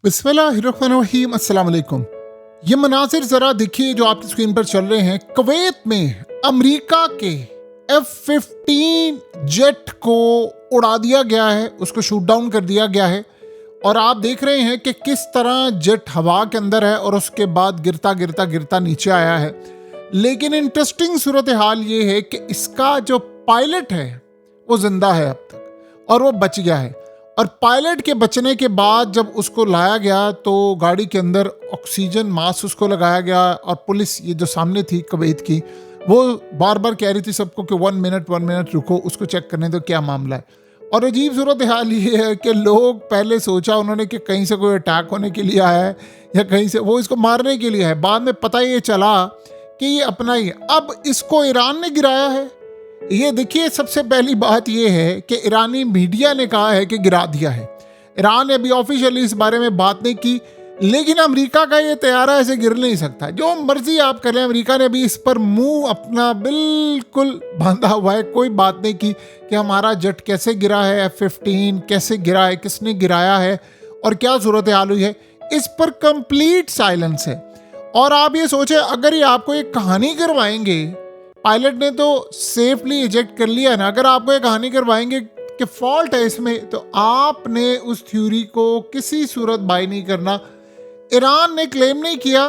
बिस्मिल्लाहिर्रहमानिर्रहीम, अस्सलाम वालेकुम। ये मनाजिर ज़रा देखिए जो आपकी स्क्रीन पर चल रहे हैं। कुवैत में अमेरिका के F-15 जेट को उड़ा दिया गया है, उसको शूट डाउन कर दिया गया है। और आप देख रहे हैं कि किस तरह जेट हवा के अंदर है और उसके बाद गिरता गिरता गिरता नीचे आया है। लेकिन इंटरेस्टिंग सूरत हाल ये है कि इसका जो पायलट है वो जिंदा है अब तक, और वो बच गया है। और पायलट के बचने के बाद जब उसको लाया गया तो गाड़ी के अंदर ऑक्सीजन मास्क उसको लगाया गया, और पुलिस ये जो सामने थी कुवैत की, वो बार बार कह रही थी सबको कि 1 मिनट रुको, उसको चेक करने दो क्या मामला है। और अजीब सूरत हाल ये है कि लोग पहले सोचा उन्होंने कि कहीं से कोई अटैक होने के लिए आया है या कहीं से वो इसको मारने के लिए है। बाद में पता ये चला कि ये अपना ही। अब इसको ईरान ने गिराया है। ये देखिए, सबसे पहली बात ये है कि ईरानी मीडिया ने कहा है कि गिरा दिया है। ईरान ने अभी ऑफिशियली इस बारे में बात नहीं की, लेकिन अमेरिका का ये तैयारा ऐसे गिर नहीं सकता। जो मर्जी आप करें, अमेरिका ने भी इस पर मुंह अपना बिल्कुल बांधा हुआ है। कोई बात नहीं की कि हमारा जेट कैसे गिरा है, F-15 कैसे गिरा है, किसने गिराया है और क्या सूरत हाल हुई है, इस पर कंप्लीट साइलेंस है। और आप ये सोचें, अगर ये आपको एक कहानी करवाएंगे, पायलट ने तो सेफली इजेक्ट कर लिया ना, अगर आपको एक कहानी करवाएंगे कि फॉल्ट है इसमें, तो आपने उस थ्योरी को किसी सूरत बाय नहीं करना। ईरान ने क्लेम नहीं किया,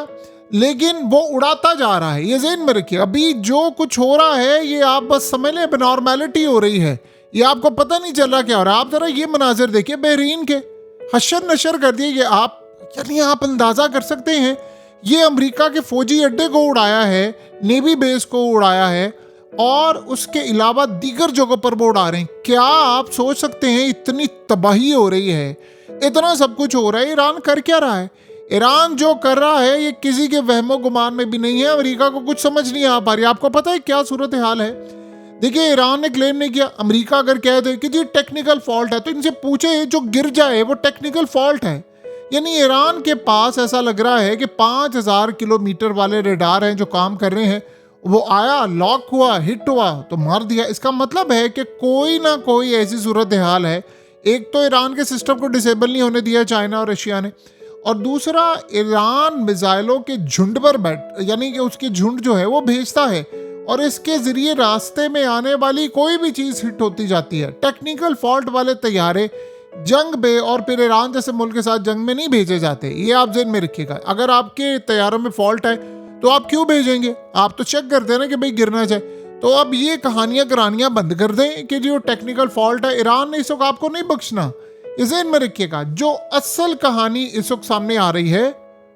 लेकिन वो उड़ाता जा रहा है। ये ज़हन में रखिए, अभी जो कुछ हो रहा है ये आप बस समझ लें नॉर्मेलिटी हो रही है, ये आपको पता नहीं चल रहा क्या हो रहा है। आप जरा ये मनाजिर देखिए, बहरीन के हशर नशर कर दिए। आप यानी आप अंदाज़ा कर सकते हैं, ये अमेरिका के फौजी अड्डे को उड़ाया है, नेवी बेस को उड़ाया है, और उसके अलावा दीगर जगहों पर वो उड़ा रहे हैं। क्या आप सोच सकते हैं इतनी तबाही हो रही है, इतना सब कुछ हो रहा है, ईरान कर क्या रहा है? ईरान जो कर रहा है ये किसी के वहमो गुमान में भी नहीं है। अमेरिका को कुछ समझ नहीं आ पा रही। आपको पता है क्या सूरत हाल है? देखिए, ईरान ने क्लेम नहीं किया। अमेरिका अगर कह दे कि जी टेक्निकल फॉल्ट है, तो इनसे पूछे जो गिर जाए वो टेक्निकल फॉल्ट है। यानी ईरान के पास ऐसा लग रहा है कि 5000 किलोमीटर वाले रेडार हैं जो काम कर रहे हैं। वो आया, लॉक हुआ, हिट हुआ तो मार दिया। इसका मतलब है कि कोई ना कोई ऐसी सूरत हाल है। एक तो ईरान के सिस्टम को डिसेबल नहीं होने दिया चाइना और रशिया ने, और दूसरा ईरान मिसाइलों के झुंड पर यानी कि उसकी झुंड जो है वो भेजता है, और इसके जरिए रास्ते में आने वाली कोई भी चीज़ हिट होती जाती है। टेक्निकल फॉल्ट वाले तैयारे जंग में और फिर ईरान जैसे मुल्क के साथ जंग में नहीं भेजे जाते। ये आप ज़हन में रखिएगा। अगर आपके तैयारों में फॉल्ट है तो आप क्यों भेजेंगे? आप तो चेक करते हैं ना कि भाई गिरना चाहिए। तो अब ये कहानियां करानियां बंद कर दें कि जो टेक्निकल फॉल्ट है, ईरान ने इस वक्त आपको नहीं बख्शना। ये ज़हन में रखिएगा। जो असल कहानी इस वक्त सामने आ रही है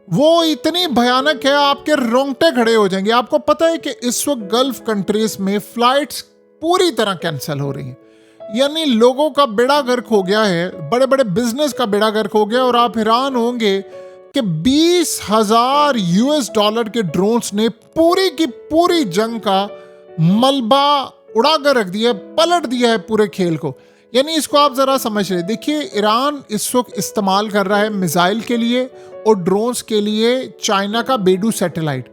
वो इतनी भयानक है, आपके रोंगटे खड़े हो जाएंगे। आपको पता है कि इस वक्त गल्फ कंट्रीज में फ्लाइट्स पूरी तरह कैंसिल हो रही हैं। यानी लोगों का बेड़ा गर्क हो गया है, बड़े बड़े बिजनेस का बेड़ा गर्क हो गया। और आप हैरान होंगे कि 20,000 US डॉलर के ड्रोन्स ने पूरी की पूरी जंग का मलबा उड़ा कर रख दिया, पलट दिया है पूरे खेल को। यानी इसको आप ज़रा समझ रहे। देखिए, ईरान इस वक्त इस्तेमाल कर रहा है मिसाइल के लिए और ड्रोन्स के लिए चाइना का बेडू सैटेलाइट।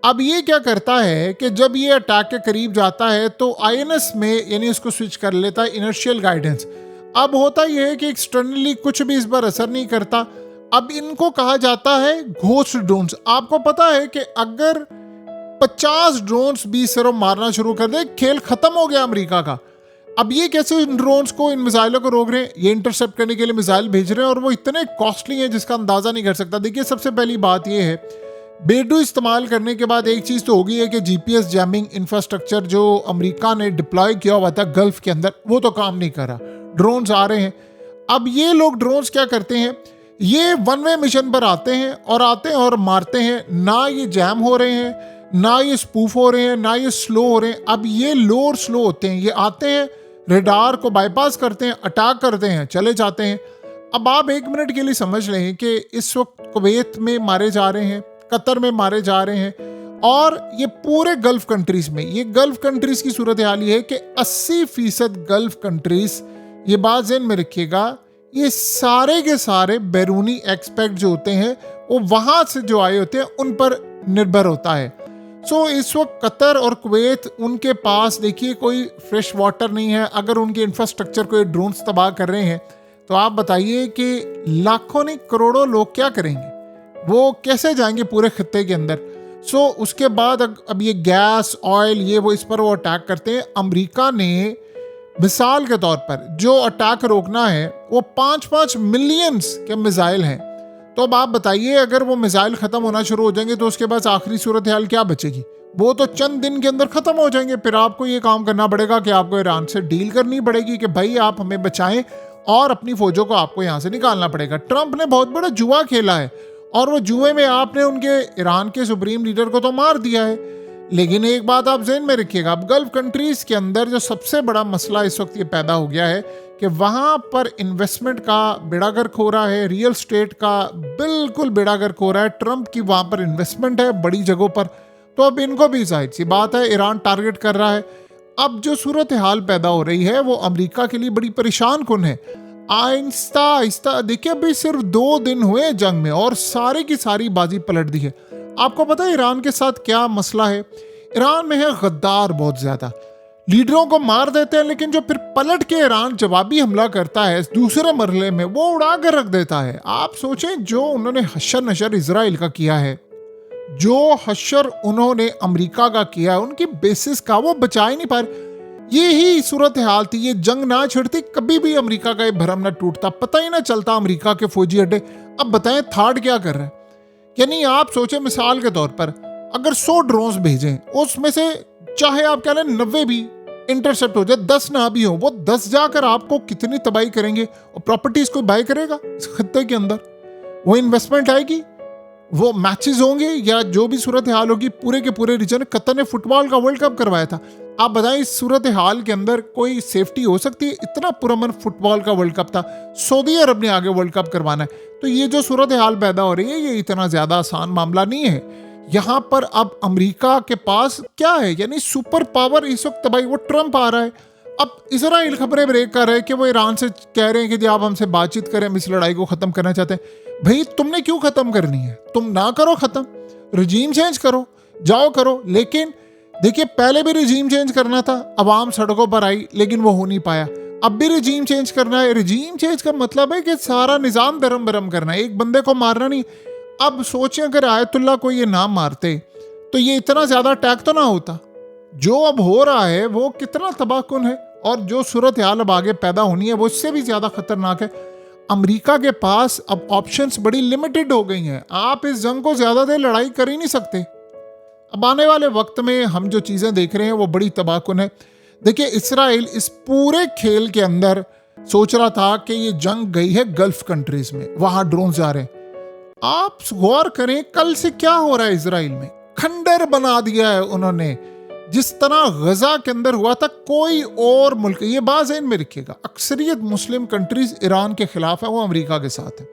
अब ये क्या करता है कि जब ये अटैक के करीब जाता है तो INS में यानी इसको स्विच कर लेता है इनर्शियल गाइडेंस। अब होता यह है कि एक्सटर्नली कुछ भी इस पर असर नहीं करता। अब इनको कहा जाता है घोस्ट ड्रोन्स। आपको पता है कि अगर 50 ड्रोन्स भी सिर्फ मारना शुरू कर दे, खेल खत्म हो गया अमेरिका का। अब ये कैसे इन ड्रोन्स को, इन मिसाइलों को रोक रहे हैं? ये इंटरसेप्ट करने के लिए मिसाइल भेज रहे हैं, और वो इतने कॉस्टली हैं जिसका अंदाज़ा नहीं कर सकता। देखिए, सबसे पहली बात ये है, बेडू इस्तेमाल करने के बाद एक चीज़ तो होगी है कि GPS जैमिंग इंफ्रास्ट्रक्चर जो अमेरिका ने डिप्लॉय किया हुआ था गल्फ के अंदर, वो तो काम नहीं कर रहा। ड्रोन्स आ रहे हैं। अब ये लोग ड्रोन्स क्या करते हैं, ये वन वे मिशन पर आते हैं और मारते हैं। ना ये जैम हो रहे हैं, ना ये स्पूफ हो रहे हैं, ना ये स्लो हो रहे हैं। अब ये लो और स्लो होते हैं। ये आते हैं, रेडार को बाईपास करते हैं, अटैक करते हैं, चले जाते हैं। अब आप 1 मिनट के लिए समझ रहे हैं कि इस वक्त कुवैत में मारे जा रहे हैं, कतर में मारे जा रहे हैं, और ये पूरे गल्फ कंट्रीज में, ये गल्फ कंट्रीज की सूरत हाल ये है कि 80% गल्फ कंट्रीज, ये बात ज़हन में रखिएगा, ये सारे के सारे बैरूनी एक्सपेक्ट जो होते हैं वो वहाँ से जो आए होते हैं उन पर निर्भर होता है। सो इस वक्त कतर और कुवैत, उनके पास देखिए कोई फ्रेश वाटर नहीं है। अगर उनके इंफ्रास्ट्रक्चर को ये ड्रोन्स तबाह कर रहे हैं तो आप बताइए कि लाखों नहीं करोड़ों लोग क्या करेंगे, वो कैसे जाएंगे पूरे खत्ते के अंदर। उसके बाद अब ये गैस ऑयल ये वो इस पर वो अटैक करते हैं। अमेरिका ने मिसाल के तौर पर जो अटैक रोकना है वो 5-5 मिलियंस के मिसाइल हैं। तो अब आप बताइए अगर वो मिसाइल खत्म होना शुरू हो जाएंगे तो उसके बाद आखिरी सूरत हाल क्या बचेगी? वो तो चंद दिन के अंदर खत्म हो जाएंगे। फिर आपको ये काम करना पड़ेगा कि आपको ईरान से डील करनी पड़ेगी कि भाई आप हमें बचाएं और अपनी फौजों को आपको यहाँ से निकालना पड़ेगा। ट्रंप ने बहुत बड़ा जुआ खेला है और वो जुए में आपने उनके ईरान के सुप्रीम लीडर को तो मार दिया है। लेकिन एक बात आप ज़हन में रखिएगा, अब गल्फ कंट्रीज़ के अंदर जो सबसे बड़ा मसला इस वक्त ये पैदा हो गया है कि वहाँ पर इन्वेस्टमेंट का बेड़ा गर्क हो रहा है, रियल स्टेट का बिल्कुल बेड़ा गर्क हो रहा है। ट्रंप की वहाँ पर इन्वेस्टमेंट है बड़ी जगहों पर, तो अब इनको भी जाहिर सी बात है ईरान टारगेट कर रहा है। अब जो सूरत हाल पैदा हो रही है वो अमेरिका के लिए बड़ी परेशान कुन है। आहिस्ता आहिस्ता देखिए, अभी सिर्फ 2 दिन हुए जंग में और सारी की सारी बाजी पलट दी है। आपको पता है ईरान के साथ क्या मसला है? ईरान में है गद्दार बहुत ज्यादा, लीडरों को मार देते हैं लेकिन जो फिर पलट के ईरान जवाबी हमला करता है दूसरे मरहले में वो उड़ा कर रख देता है। आप सोचें जो उन्होंने हशर नशर इजराइल का किया है, जो हशर उन्होंने अमेरिका का किया है, उनकी बेसिस का वो बचा ही नहीं पा रहे। यही सूरत हाल थी, ये जंग ना छिड़ती कभी भी अमेरिका का ये भरम ना टूटता, पता ही ना चलता अमेरिका के फौजी अड्डे। अब बताएं थार्ड क्या कर रहा है? यानी आप सोचें मिसाल के तौर पर अगर 100 ड्रोन्स भेजें, उसमें से चाहे आप कह लें 90 भी इंटरसेप्ट हो जाए, 10 ना भी हो, वो 10 जाकर आपको कितनी तबाही करेंगे। और प्रॉपर्टीज कोई बाय करेगा इस खत्ते के अंदर? वो इन्वेस्टमेंट आएगी, वो मैचेस होंगे या जो भी सूरत हाल होगी पूरे के पूरे रीजन। कतर ने फुटबॉल का वर्ल्ड कप करवाया था, आप बताएं इस सूरत हाल के अंदर कोई सेफ्टी हो सकती है? इतना पुरअमन फुटबॉल का वर्ल्ड कप था, सऊदी अरब ने आगे वर्ल्ड कप करवाना है। तो ये जो सूरत हाल पैदा हो रही है ये इतना ज्यादा आसान मामला नहीं है। यहाँ पर अब अमेरिका के पास क्या है, यानी सुपर पावर इस वक्त भाई वो ट्रंप आ रहा है। अब इजराइल खबरें ब्रेक कर रहे हैं कि वो ईरान से कह रहे हैं कि आप हमसे बातचीत करें, हम इस लड़ाई को खत्म करना चाहते हैं। भाई तुमने क्यों खत्म करनी है? तुम ना करो खत्म, रिजीम चेंज करो, जाओ करो। लेकिन देखिए पहले भी रिजीम चेंज करना था, अवाम सड़कों पर आई लेकिन वो हो नहीं पाया। अब भी रिजीम चेंज करना है। रिजीम चेंज का मतलब है कि सारा निजाम दरम बरम करना है, एक बंदे को मारना नहीं। अब सोचें अगर आयतुल्ला को ये ना मारते तो ये इतना ज्यादा अटैक तो ना होता। जो अब हो रहा है वो कितना तबाहकुन है और जो सूरत हाल अब आगे पैदा होनी है वो इससे भी ज्यादा खतरनाक है। अमेरिका के पास अब ऑप्शंस बड़ी लिमिटेड हो गई हैं। आप इस जंग को ज्यादा देर लड़ाई कर ही नहीं सकते। अब आने वाले वक्त में हम जो चीजें देख रहे हैं वो बड़ी तबाहकुन है। देखिए इसराइल इस पूरे खेल के अंदर सोच रहा था कि ये जंग गई है गल्फ कंट्रीज में, वहां ड्रोन जा रहे हैं। आप गौर करें कल से क्या हो रहा है इसराइल में, खंडर बना दिया है उन्होंने। जिस तरह गजा के अंदर हुआ था, कोई और मुल्क, ये बात ज़हन में रखिएगा, अक्सरियत मुस्लिम कंट्रीज ईरान के खिलाफ है, वो अमेरिका के साथ है।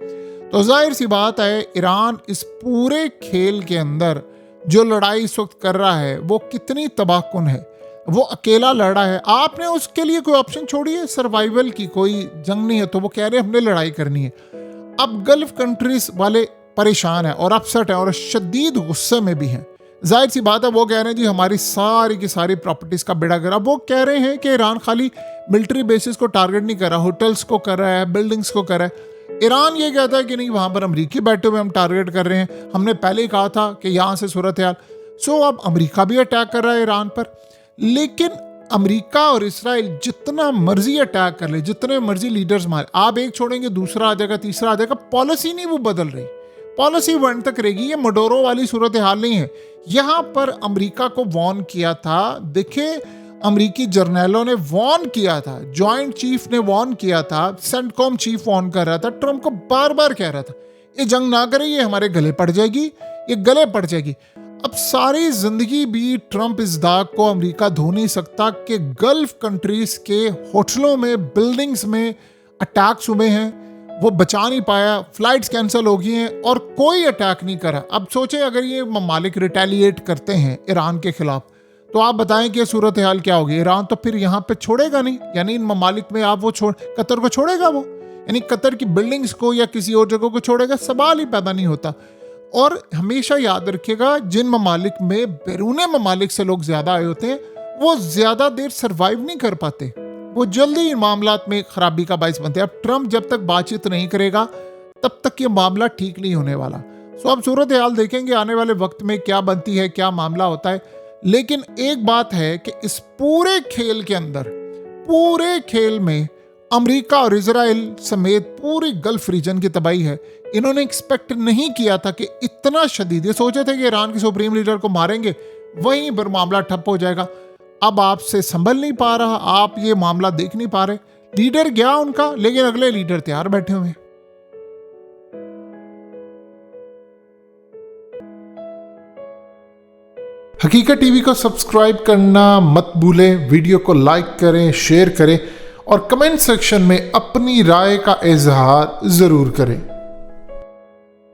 तो जाहिर सी बात है ईरान इस पूरे खेल के अंदर जो लड़ाई इस वक्त कर रहा है वो कितनी तबाहकुन है। वो अकेला लड़ा है, आपने उसके लिए कोई ऑप्शन छोड़ी है? सर्वाइवल की कोई जंग नहीं है, तो वो कह रहे हैं हमने लड़ाई करनी है। अब गल्फ कंट्रीज वाले परेशान है और अपसेट है और शदीद गुस्से में भी हैं। जाहिर सी बात है वो कह रहे हैं जी हमारी सारी की सारी प्रॉपर्टीज का बेड़ा गर्क। वो कह रहे हैं कि ईरान खाली मिलिट्री बेसिस को टारगेट नहीं कर रहा, होटल्स को कर रहा है, बिल्डिंग्स को कर रहा है। ईरान ये कहता है कि नहीं वहां पर अमरीकी बैठे हुए हम टारगेट कर रहे हैं, हमने पहले ही कहा था कि यहाँ से सूरत हाल। अब अमेरिका भी अटैक कर रहा है ईरान पर। लेकिन अमेरिका और इसराइल जितना मर्जी अटैक कर ले, जितने मर्जी लीडर्स मारे, आप एक छोड़ेंगे दूसरा आ जाएगा, तीसरा आ जाएगा। पॉलिसी नहीं वो बदल रही, पॉलिसी वन तक रहेगी। ये मडोरो वाली सूरत हाल नहीं है। यहाँ पर अमेरिका को वॉर्न किया था, देखिए अमेरिकी जर्नलों ने वॉर्न किया था, जॉइंट चीफ ने वॉर्न किया था, सेंटकॉम चीफ वॉर्न कर रहा था, ट्रंप को बार बार कह रहा था ये जंग ना करे, ये हमारे गले पड़ जाएगी, ये गले पड़ जाएगी। अब सारी जिंदगी भी ट्रंप इस दाग को अमेरिका धो नहीं सकता कि गल्फ कंट्रीज के होटलों में, बिल्डिंग्स में अटैक्स हुए हैं, वो बचा नहीं पाया, फ्लाइट्स कैंसिल हो गई हैं और कोई अटैक नहीं करा। अब सोचे अगर ये ममालिक रिटेलिएट करते हैं ईरान के खिलाफ, तो आप बताएं कि सूरत हाल क्या होगी। ईरान तो फिर यहाँ पे छोड़ेगा नहीं, यानी इन ममालिक में आप वो कतर को छोड़ेगा, वो यानी कतर की बिल्डिंग्स को या किसी और जगह को छोड़ेगा, सवाल ही पैदा नहीं होता। और हमेशा याद रखिएगा जिन ममालिक में बैरून ममालिक से लोग ज्यादा आए होते हैं वो ज्यादा देर सर्वाइव नहीं कर पाते। वो जल्दी इन मामलात में खराबी का बायस बनते हैं। अब ट्रंप जब तक बातचीत नहीं करेगा तब तक ये मामला ठीक नहीं होने वाला। सो अब सूरत हाल देखेंगे आने वाले वक्त में क्या बनती है, क्या मामला होता है। लेकिन एक बात है कि इस पूरे खेल के अंदर, पूरे खेल में अमेरिका और इजराइल समेत पूरी गल्फ रीजन की तबाही है। इन्होंने एक्सपेक्ट नहीं किया था कि इतना शदीद, ये सोचे थे कि ईरान के सुप्रीम लीडर को मारेंगे, वहीं पर मामला ठप हो जाएगा। अब आपसे संभल नहीं पा रहा, आप ये मामला देख नहीं पा रहे। लीडर गया उनका, लेकिन अगले लीडर तैयार बैठे हुए। हकीकत टीवी को सब्सक्राइब करना मत भूलें, वीडियो को लाइक करें, शेयर करें और कमेंट सेक्शन में अपनी राय का इजहार जरूर करें।